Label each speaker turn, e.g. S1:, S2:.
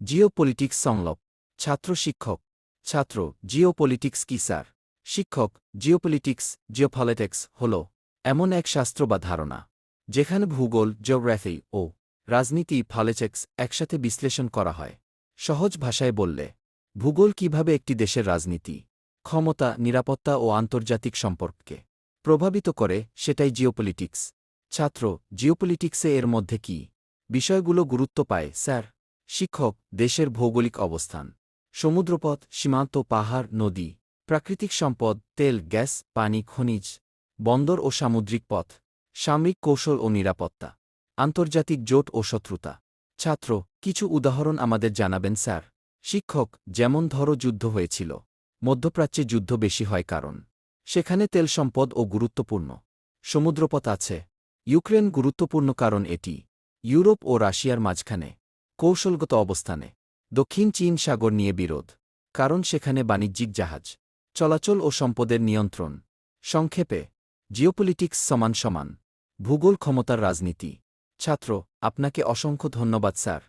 S1: Geopolitics সংলাপ। ছাত্র শিক্ষক। ছাত্র জিওপলিটিক্স কি স্যার? শিক্ষক জিওপলিটিক্স হল এমন এক শাস্ত্র বা ধারণা যেখানে ভূগোল, জিওগ্রাফি ও রাজনীতি পলিটিক্স একসাথে বিশ্লেষণ করা হয়। সহজ ভাষায় বললে, ভূগোল কিভাবে একটি দেশের রাজনীতি, ক্ষমতা, নিরাপত্তা ও আন্তর্জাতিক সম্পর্ককে প্রভাবিত করে, সেটাই জিওপলিটিক্স। ছাত্র জিওপলিটিক্সে এর মধ্যে কি বিষয়গুলো গুরুত্ব পায় স্যার? শিক্ষক দেশের ভৌগোলিক অবস্থান, সমুদ্রপথ, সীমান্ত, পাহাড়, নদী, প্রাকৃতিক সম্পদ, তেল, গ্যাস, পানি, খনিজ, বন্দর ও সামুদ্রিক পথ, সামরিক কৌশল ও নিরাপত্তা, আন্তর্জাতিক জোট ও শত্রুতা। ছাত্র কিছু উদাহরণ আমাদের জানাবেন স্যার? শিক্ষক যেমন ধরো যুদ্ধ হয়েছিল, মধ্যপ্রাচ্যে যুদ্ধ বেশি হয় কারণ সেখানে তেল সম্পদ ও গুরুত্বপূর্ণ। সমুদ্রপথ আছে, ইউক্রেন গুরুত্বপূর্ণ কারণ এটি ইউরোপ ও রাশিয়ার মাঝখানে কৌশলগত অবস্থানে। দক্ষিণ চীন সাগর নিয়ে বিরোধ, কারণ সেখানে বাণিজ্যিক জাহাজ চলাচল ও সম্পদের নিয়ন্ত্রণ। সংক্ষেপে, জিওপলিটিক্স সমান ভূগোল, ক্ষমতার রাজনীতি। ছাত্র আপনাকে অসংখ্য ধন্যবাদ স্যার।